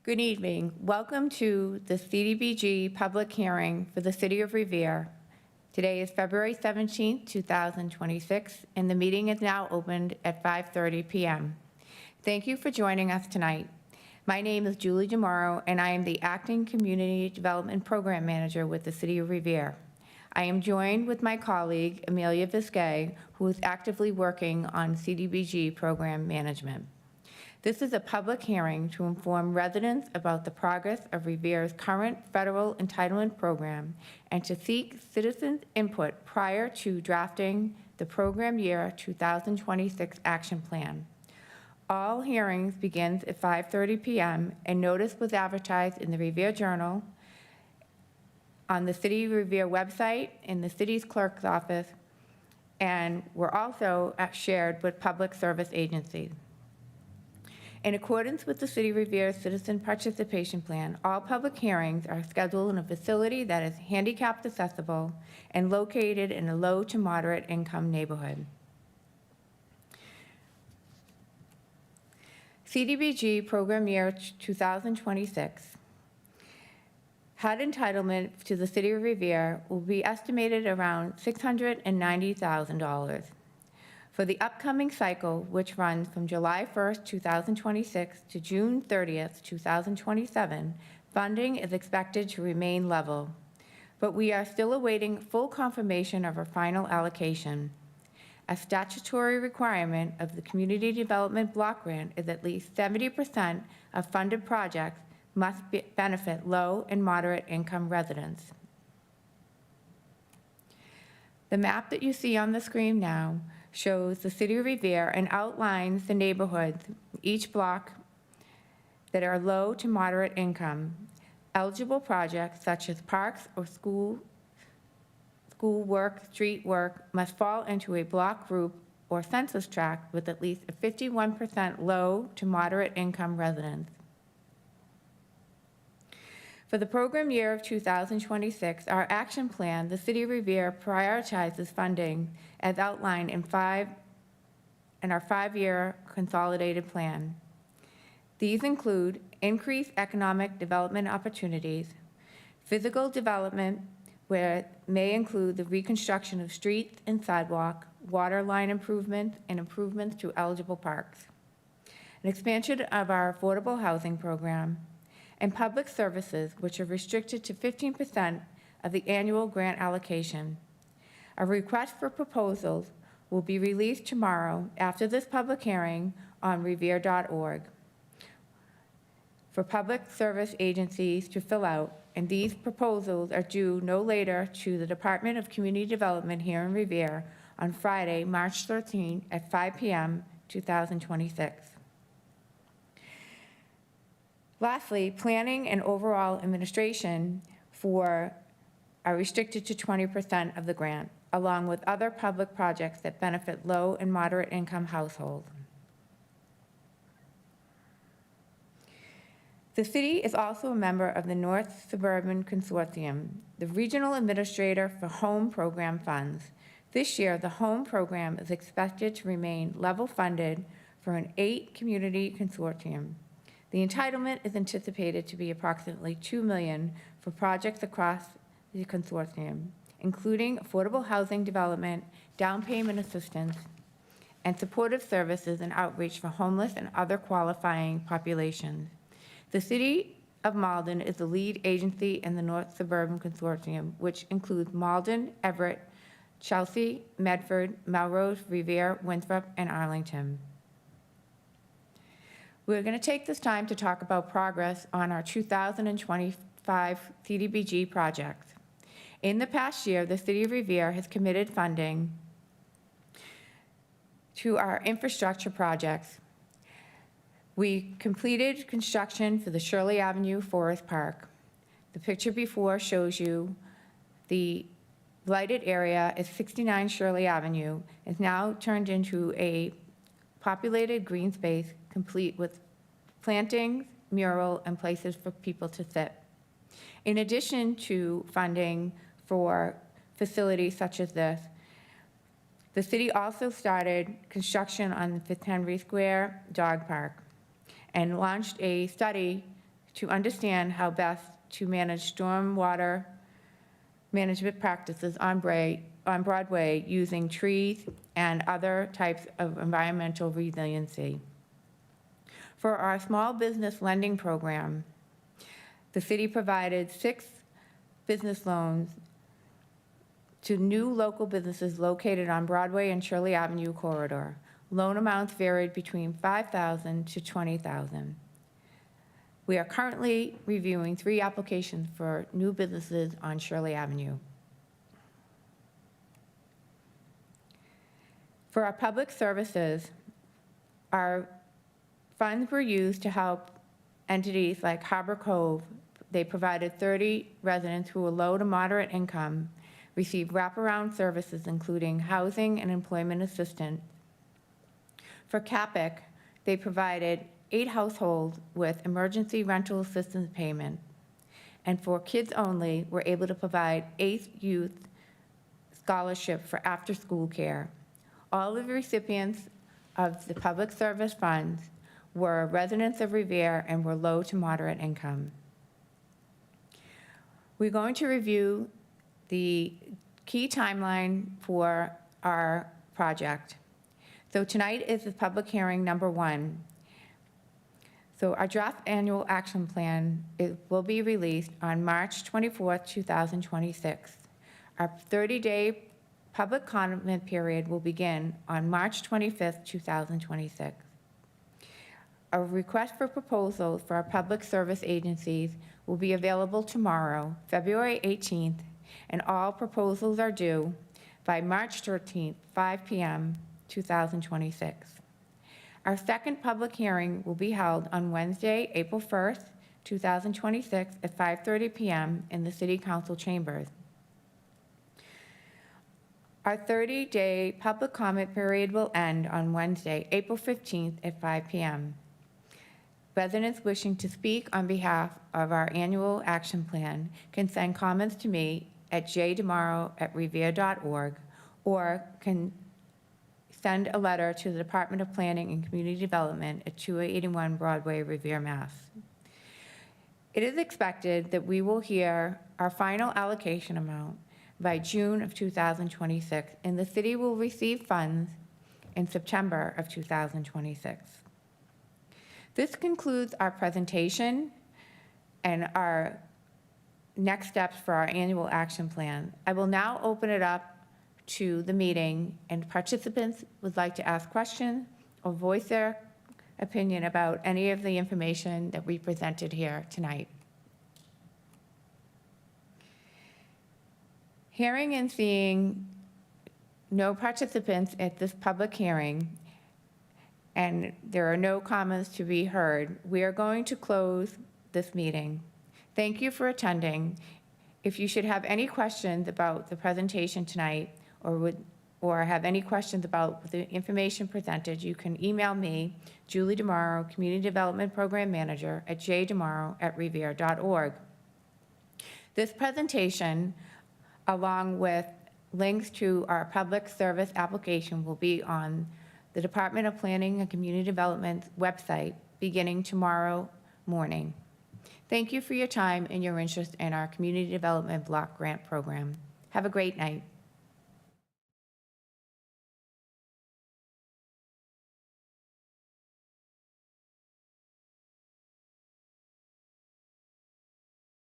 Good evening. Welcome to the CDBG public hearing for the City of Revere. Today is February 17th, 2026, and the meeting is now opened at 5:30 p.m. Thank you for joining us tonight. My name is Julie DeMauro, and I am the Acting Community Development Program Manager with the City of Revere. I am joined with my colleague, Amelia Viscay, who is actively working on CDBG program management. This is a public hearing to inform residents about the progress of Revere's current federal entitlement program and to seek citizens' input prior to drafting the program year 2026 action plan. All hearings begins at 5:30 p.m. and notice was advertised in the Revere Journal, on the City of Revere website, in the city's clerk's office, and were also shared with public service agencies. In accordance with the City of Revere Citizen Participation Plan, all public hearings are scheduled in a facility that is handicapped accessible and located in a low to moderate income neighborhood. CDBG program year 2026. HUD entitlement to the City of Revere will be estimated around $690,000. For the upcoming cycle, which runs from July 1st, 2026 to June 30th, 2027, funding is expected to remain level, but we are still awaiting full confirmation of our final allocation. A statutory requirement of the Community Development Block Grant is at least 70% of funded projects must benefit low and moderate income residents. The map that you see on the screen now shows the City of Revere and outlines the neighborhoods, each block, that are low to moderate income. Eligible projects such as parks or school work, street work must fall into a block group or census tract with at least a 51% low to moderate income residents. For the program year of 2026, our action plan, the City of Revere prioritizes funding as outlined in our 5-year consolidated plan. These include increased economic development opportunities, physical development, where it may include the reconstruction of streets and sidewalk, water line improvements, and improvements to eligible parks, an expansion of our affordable housing program, and public services, which are restricted to 15% of the annual grant allocation. A request for proposals will be released tomorrow after this public hearing on revere.org for public service agencies to fill out, and these proposals are due no later to the Department of Community Development here in Revere on Friday, March 13th at 5 p.m. 2026. Lastly, planning and overall administration are restricted to 20% of the grant, along with other public projects that benefit low and moderate income households. The city is also a member of the North Suburban Consortium, the regional administrator for home program funds. This year, the home program is expected to remain level funded for an 8-community consortium. The entitlement is anticipated to be approximately $2 million for projects across the consortium, including affordable housing development, down payment assistance, and supportive services and outreach for homeless and other qualifying populations. The City of Malden is the lead agency in the North Suburban Consortium, which includes Malden, Everett, Chelsea, Medford, Melrose, Revere, Winthrop, and Arlington. We're going to take this time to talk about progress on our 2025 CDBG projects. In the past year, the City of Revere has committed funding to our infrastructure projects. We completed construction for the Shirley Avenue Forest Park. The picture before shows you the blighted area at 69 Shirley Avenue is now turned into a populated green space complete with plantings, mural, and places for people to sit. In addition to funding for facilities such as this, the city also started construction on the Fitzhenry Square Dog Park and launched a study to understand how best to manage stormwater management practices on Broadway using trees and other types of environmental resiliency. For our small business lending program, the city provided 6 business loans to new local businesses located on Broadway and Shirley Avenue corridor. Loan amounts varied between $5,000 to $20,000. We are currently reviewing 3 applications for new businesses on Shirley Avenue. For our public services, our funds were used to help entities like Harbor Cove. They provided 30 residents who were low to moderate income receive wraparound services, including housing and employment assistance. For CAPIC, they provided 8 households with emergency rental assistance payment. And for kids only, we're able to provide 8 youth scholarship for after-school care. All of the recipients of the public service funds were residents of Revere and were low to moderate income. We're going to review the key timeline for our project. So tonight is the public hearing number 1. So our draft annual action plan will be released on March 24th, 2026. Our 30-day public comment period will begin on March 25th, 2026. A request for proposals for our public service agencies will be available tomorrow, February 18th, and all proposals are due by March 13th, 5 p.m., 2026. Our second public hearing will be held on Wednesday, April 1st, 2026 at 5:30 p.m. in the City Council chambers. Our 30-day public comment period will end on Wednesday, April 15th at 5 p.m. Residents wishing to speak on behalf of our annual action plan can send comments to me at jdemaro@revere.org or can send a letter to the Department of Planning and Community Development at 281 Broadway, Revere, Mass. It is expected that we will hear our final allocation amount by June of 2026, and the city will receive funds in September of 2026. This concludes our presentation and our next steps for our annual action plan. I will now open it up to the meeting, and participants would like to ask questions or voice their opinion about any of the information that we presented here tonight. Hearing and seeing no participants at this public hearing, and there are no comments to be heard, we are going to close this meeting. Thank you for attending. If you should have any questions about the presentation tonight or have any questions about the information presented, you can email me, Julie DeMaro, Community Development Program Manager, at jdemaro@revere.org. This presentation, along with links to our public service application, will be on the Department of Planning and Community Development's website beginning tomorrow morning. Thank you for your time and your interest in our Community Development Block Grant Program. Have a great night.